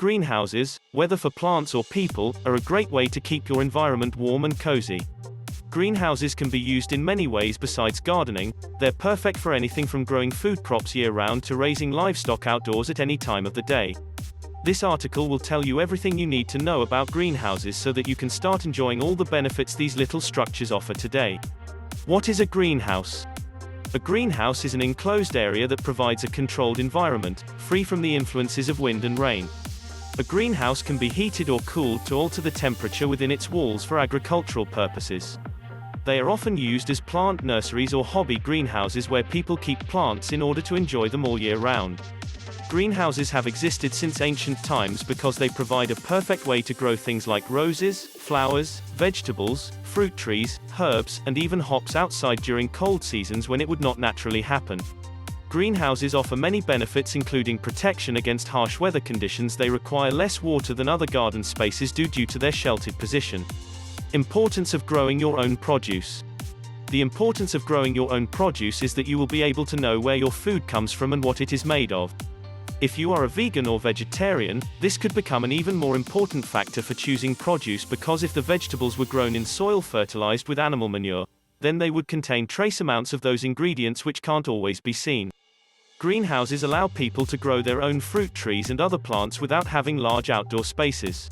Greenhouses, whether for plants or people, are a great way to keep your environment warm and cozy. Greenhouses can be used in many ways besides gardening. They're perfect for anything from growing food crops year-round to raising livestock outdoors at any time of the day. This article will tell you everything you need to know about greenhouses so that you can start enjoying all the benefits these little structures offer today. What is a greenhouse? A greenhouse is an enclosed area that provides a controlled environment, free from the influences of wind and rain. A greenhouse can be heated or cooled to alter the temperature within its walls for agricultural purposes. They are often used as plant nurseries or hobby greenhouses where people keep plants in order to enjoy them all year round. Greenhouses have existed since ancient times because they provide a perfect way to grow things like roses, flowers, vegetables, fruit trees, herbs, and even hops outside during cold seasons when it would not naturally happen. Greenhouses offer many benefits including protection against harsh weather conditions. They require less water than other garden spaces due to their sheltered position. Importance of growing your own produce. The importance of growing your own produce is that you will be able to know where your food comes from and what it is made of. If you are a vegan or vegetarian, this could become an even more important factor for choosing produce because if the vegetables were grown in soil fertilized with animal manure, then they would contain trace amounts of those ingredients which can't always be seen. Greenhouses allow people to grow their own fruit trees and other plants without having large outdoor spaces.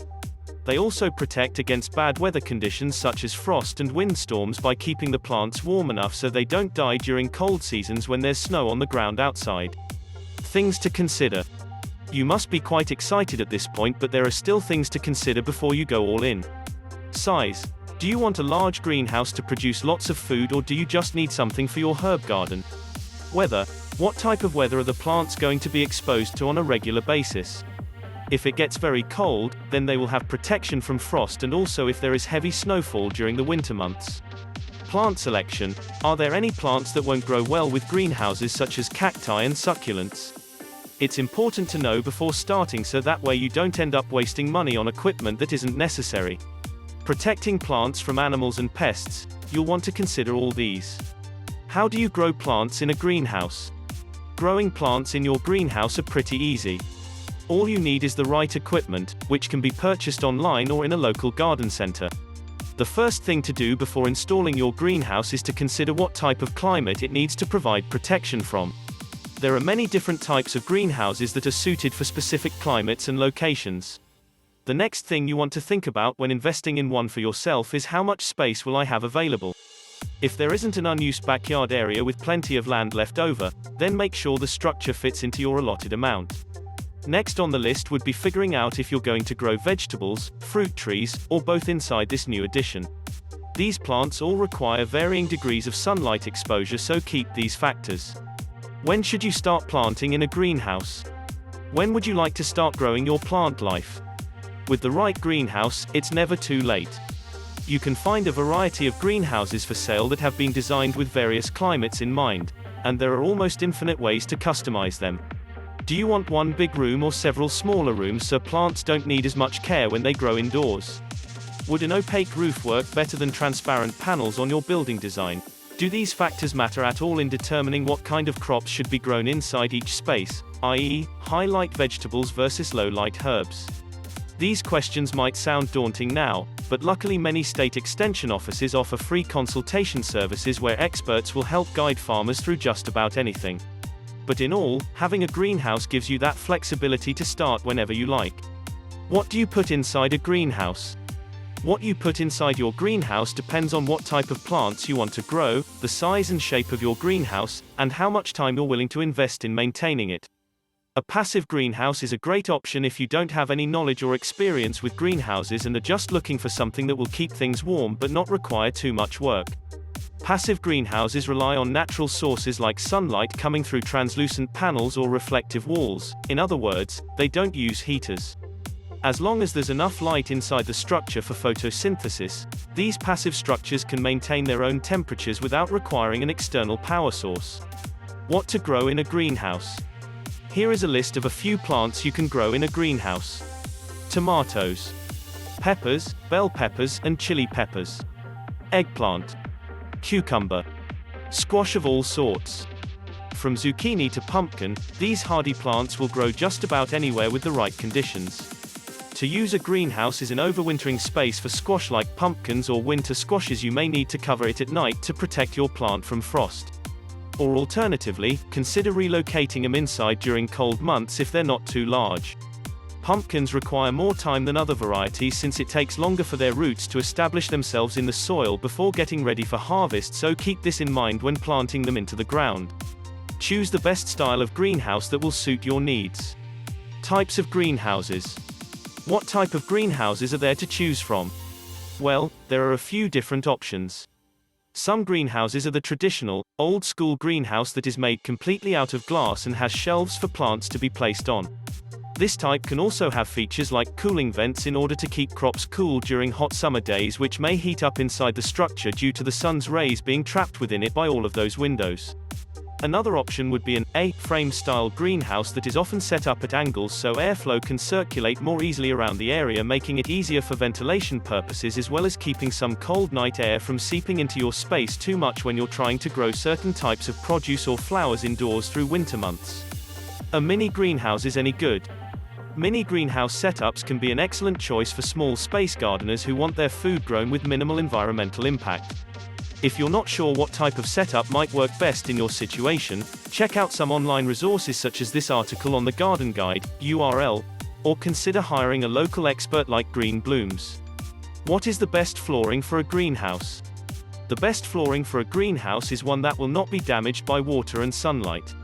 They also protect against bad weather conditions such as frost and windstorms by keeping the plants warm enough so they don't die during cold seasons when there's snow on the ground outside. Things to consider. You must be quite excited at this point, but there are still things to consider before you go all in. Size. Do you want a large greenhouse to produce lots of food, or do you just need something for your herb garden? Weather. What type of weather are the plants going to be exposed to on a regular basis? If it gets very cold, then they will have protection from frost, and also if there is heavy snowfall during the winter months. Plant selection. Are there any plants that won't grow well with greenhouses such as cacti and succulents? It's important to know before starting so that way you don't end up wasting money on equipment that isn't necessary. Protecting plants from animals and pests. You'll want to consider all these. How do you grow plants in a greenhouse? Growing plants in your greenhouse are pretty easy. All you need is the right equipment, which can be purchased online or in a local garden center. The first thing to do before installing your greenhouse is to consider what type of climate it needs to provide protection from. There are many different types of greenhouses that are suited for specific climates and locations. The next thing you want to think about when investing in one for yourself is how much space will I have available. If there isn't an unused backyard area with plenty of land left over, then make sure the structure fits into your allotted amount. Next on the list would be figuring out if you're going to grow vegetables, fruit trees, or both inside this new addition. These plants all require varying degrees of sunlight exposure, so keep these factors. When should you start planting in a greenhouse? When would you like to start growing your plant life? With the right greenhouse, it's never too late. You can find a variety of greenhouses for sale that have been designed with various climates in mind, and there are almost infinite ways to customize them. Do you want one big room or several smaller rooms so plants don't need as much care when they grow indoors? Would an opaque roof work better than transparent panels on your building design? Do these factors matter at all in determining what kind of crops should be grown inside each space, i.e., high-light vegetables versus low-light herbs? These questions might sound daunting now, but luckily many state extension offices offer free consultation services where experts will help guide farmers through just about anything. But in all, having a greenhouse gives you that flexibility to start whenever you like. What do you put inside a greenhouse? What you put inside your greenhouse depends on what type of plants you want to grow, the size and shape of your greenhouse, and how much time you're willing to invest in maintaining it. A passive greenhouse is a great option if you don't have any knowledge or experience with greenhouses and are just looking for something that will keep things warm but not require too much work. Passive greenhouses rely on natural sources like sunlight coming through translucent panels or reflective walls. In other words, they don't use heaters. As long as there's enough light inside the structure for photosynthesis, these passive structures can maintain their own temperatures without requiring an external power source. What to grow in a greenhouse? Here is a list of a few plants you can grow in a greenhouse. Tomatoes, peppers, bell peppers and chili peppers, eggplant, cucumber, squash of all sorts. From zucchini to pumpkin, these hardy plants will grow just about anywhere with the right conditions. To use a greenhouse is an overwintering space for squash like pumpkins or winter squashes. You may need to cover it at night to protect your plant from frost. Or alternatively, consider relocating them inside during cold months if they're not too large. Pumpkins require more time than other varieties since it takes longer for their roots to establish themselves in the soil before getting ready for harvest, so keep this in mind when planting them into the ground. Choose the best style of greenhouse that will suit your needs. Types of greenhouses. What type of greenhouses are there to choose from? Well, there are a few different options. Some greenhouses are the traditional, old-school greenhouse that is made completely out of glass and has shelves for plants to be placed on. This type can also have features like cooling vents in order to keep crops cool during hot summer days, which may heat up inside the structure due to the sun's rays being trapped within it by all of those windows. Another option would be an A-frame style greenhouse that is often set up at angles so airflow can circulate more easily around the area, making it easier for ventilation purposes as well as keeping some cold night air from seeping into your space too much when you're trying to grow certain types of produce or flowers indoors through winter months. Are mini greenhouses any good? Mini greenhouse setups can be an excellent choice for small space gardeners who want their food grown with minimal environmental impact. If you're not sure what type of setup might work best in your situation, check out some online resources such as this article on the Garden Guide URL, or consider hiring a local expert like Green Blooms. What is the best flooring for a greenhouse? The best flooring for a greenhouse is one that will not be damaged by water and sunlight.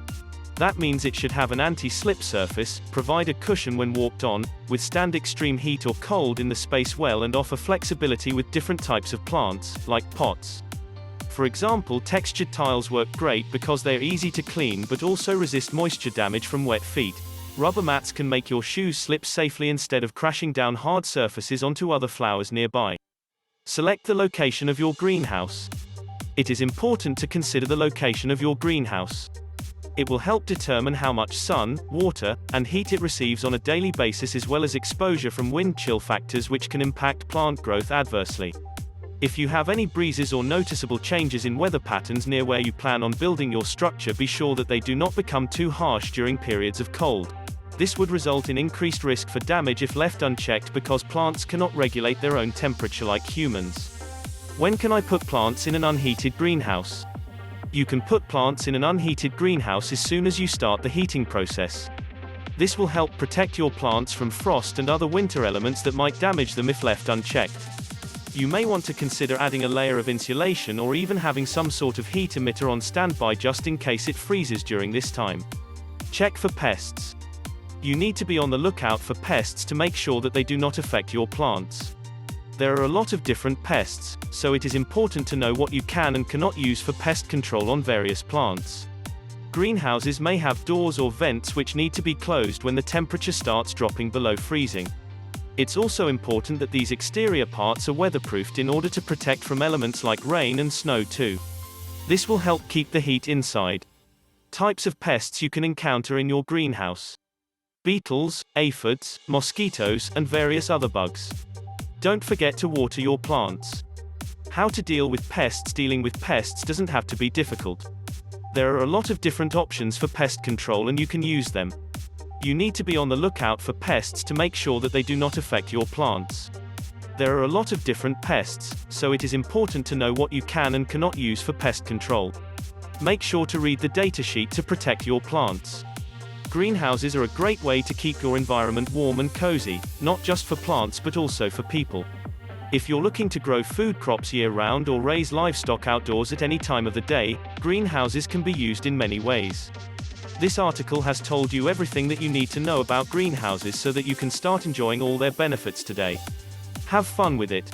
That means it should have an anti-slip surface, provide a cushion when walked on, withstand extreme heat or cold in the space well, and offer flexibility with different types of plants, like pots. For example, textured tiles work great because they are easy to clean but also resist moisture damage from wet feet. Rubber mats can make your shoes slip safely instead of crashing down hard surfaces onto other flowers nearby. Select the location of your greenhouse. It is important to consider the location of your greenhouse. It will help determine how much sun, water, and heat it receives on a daily basis, as well as exposure from wind chill factors which can impact plant growth adversely. If you have any breezes or noticeable changes in weather patterns near where you plan on building your structure, be sure that they do not become too harsh during periods of cold. This would result in increased risk for damage if left unchecked because plants cannot regulate their own temperature like humans. When can I put plants in an unheated greenhouse? You can put plants in an unheated greenhouse as soon as you start the heating process. This will help protect your plants from frost and other winter elements that might damage them if left unchecked. You may want to consider adding a layer of insulation or even having some sort of heat emitter on standby just in case it freezes during this time. Check for pests. You need to be on the lookout for pests to make sure that they do not affect your plants. There are a lot of different pests, so it is important to know what you can and cannot use for pest control on various plants. Greenhouses may have doors or vents which need to be closed when the temperature starts dropping below freezing. It's also important that these exterior parts are weatherproofed in order to protect from elements like rain and snow too. This will help keep the heat inside. Types of pests you can encounter in your greenhouse: beetles, aphids, mosquitoes, and various other bugs. Don't forget to water your plants. How to deal with pests? Dealing with pests doesn't have to be difficult. There are a lot of different options for pest control and you can use them. You need to be on the lookout for pests to make sure that they do not affect your plants. There are a lot of different pests, so it is important to know what you can and cannot use for pest control. Make sure to read the datasheet to protect your plants. Greenhouses are a great way to keep your environment warm and cozy, not just for plants but also for people. If you're looking to grow food crops year-round or raise livestock outdoors at any time of the day, greenhouses can be used in many ways. This article has told you everything that you need to know about greenhouses so that you can start enjoying all their benefits today. Have fun with it.